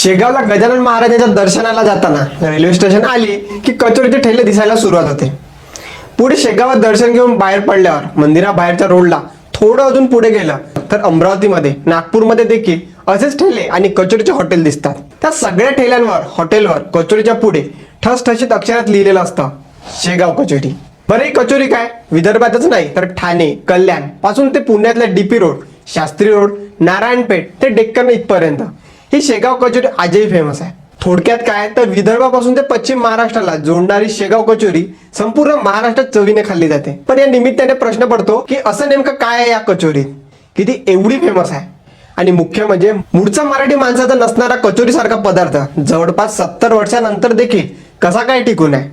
शेगावला गजानन महाराजांच्या दर्शनाला जाताना रेल्वे स्टेशन आली की कचोरीचे ठेले दिसायला सुरुवात होते. पुढे शेगावात दर्शन घेऊन बाहेर पडल्यावर मंदिराबाहेरच्या रोडला थोडं अजून पुढे गेलं तर अमरावतीमध्ये, नागपूरमध्ये देखील असेच ठेले आणि कचोरीचे हॉटेल दिसतात. त्या सगळ्या ठेल्यांवर, हॉटेलवर कचोरीच्या पुढे ठसठशीत अक्षरात लिहिलेलं असतं शेगाव कचोरी. बरं, ही कचोरी काय विदर्भातच नाही तर ठाणे, कल्याण पासून ते पुण्यातल्या DP road, Shastri road, Narayanpeth ते डेक्कन इथपर्यंत ही शेगाव कचोरी आजही फेमस आहे. थोडक्यात काय तर विदर्भापासून ते पश्चिम महाराष्ट्राला जोडणारी शेगाव कचोरी संपूर्ण महाराष्ट्रात चवीने खाल्ली जाते. पण या निमित्ताने प्रश्न पडतो की असं नेमकं काय आहे या कचोरीत की ती एवढी फेमस आहे. आणि मुख्य म्हणजे मूळचा मराठी माणसाचा नसणारा कचोरी सारखा पदार्थ जवळपास 70 वर्षानंतर देखील कसा काय टिकून आहे.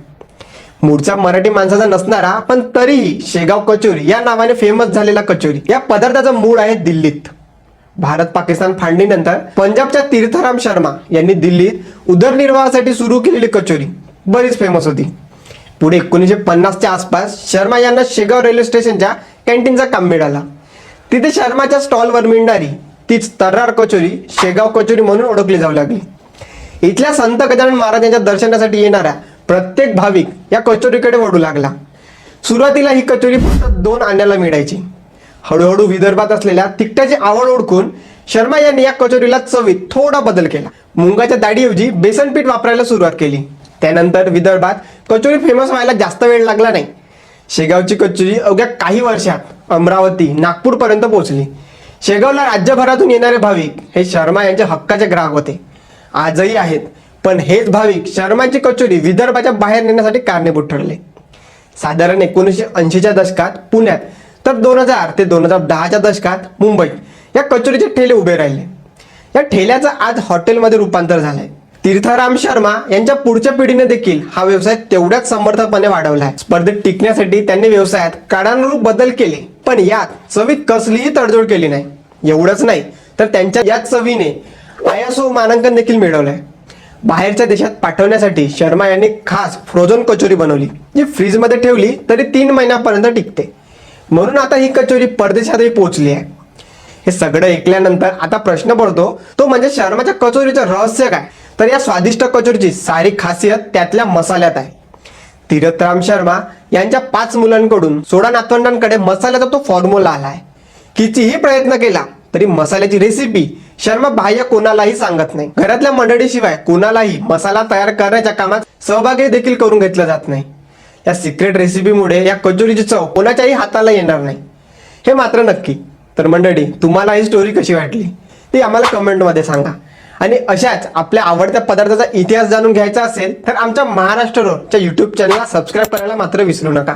मूळचा मराठी माणसाचा नसणारा पण तरीही शेगाव कचोरी या नावाने फेमस झालेला कचोरी या पदार्थाचं मूळ आहे दिल्लीत. भारत पाकिस्तान फाळणीनंतर पंजाबच्या तीर्थराम शर्मा यांनी दिल्लीत उदरनिर्वाहासाठी सुरू केलेली कचोरी बरीच फेमस होती. पुढे 1950च्या आसपास शर्मा यांना शेगाव रेल्वे स्टेशनच्या कॅन्टीनचं काम मिळालं. तिथे शर्माच्या स्टॉलवर मिळणारी तीच तर्रार कचोरी शेगाव कचोरी म्हणून ओळखली जाऊ लागली. इथल्या संत गजानन महाराजांच्या दर्शनासाठी येणारा प्रत्येक भाविक या कचोरीकडे वळू लागला. सुरुवातीला ही कचोरी फक्त 2 आण्याला मिळायची. हळूहळू विदर्भात असलेल्या तिखटाची आवड ओळखून शर्मा यांनी या कचोरीला चवीत थोडा बदल केला. मुंगाच्या डाळीऐवजी बेसन पीठ वापरायला सुरुवात केली. त्यानंतर विदर्भात कचोरी फेमस व्हायला जास्त वेळ लागला नाही. शेगावची कचोरी अवघ्या काही वर्षात अमरावती, नागपूरपर्यंत पोहोचली. शेगावला राज्यभरातून येणारे भाविक हे शर्मा यांच्या हक्काचे ग्राहक होते, आजही आहेत. पण हेच भाविक शर्मांची कचोरी विदर्भाच्या बाहेर नेण्यासाठी कारणीभूत ठरले. साधारण 1980च्या दशकात पुण्यात तर 2000 ते 2010च्या दशकात मुंबईत या कचोरीचे ठेले उभे राहिले. या ठेल्याचं आज हॉटेलमध्ये रूपांतर झालंय. तीर्थराम शर्मा यांच्या पुढच्या पिढीने देखील हा व्यवसाय तेवढ्याच समर्थपणे वाढवलाय. स्पर्धेत टिकण्यासाठी त्यांनी व्यवसायात काळानुरूप बदल केले, पण यात चवीत कसलीही तडजोड केली नाही. एवढंच नाही तर त्यांच्या याच चवीने ISO मानांकन देखील मिळवलंय. बाहेरच्या देशात पाठवण्यासाठी शर्मा यांनी खास फ्रोझन कचोरी बनवली, जी फ्रीजमध्ये ठेवली तरी 3 महिन्यापर्यंत टिकते. म्हणून आता ही कचोरी परदेशातही पोहोचली आहे. हे सगळं ऐकल्यानंतर आता प्रश्न पडतो तो म्हणजे शर्माच्या कचोरीचं रहस्य काय. तर या स्वादिष्ट कचोरीची सारी खासियत त्यातल्या मसाल्यात आहे. तीर्थराम शर्मा यांच्या 5 मुलांकडून 16 नातवंडांकडे मसाल्याचा तो फॉर्म्युला आलाय. कितीही प्रयत्न केला तरी मसाल्याची रेसिपी शर्मा बाह्य कोणालाही सांगत नाही. घरातल्या मंडळीशिवाय कोणालाही मसाला तयार करण्याच्या कामात सहभागी देखील करून घेतलं जात नाही. या सिक्रेट रेसिपीमुळे या कचोरीची चव कोणाच्याही हाताला येणार नाही, हे मात्र नक्की. तर मंडळी, तुम्हाला ही स्टोरी कशी वाटली ती आम्हाला कमेंटमध्ये सांगा. आणि अशाच आपल्या आवडत्या पदार्थाचा इतिहास जाणून घ्यायचा असेल तर आमच्या महाराष्ट्र रोडच्या YouTube चॅनलला सबस्क्राईब करायला मात्र विसरू नका.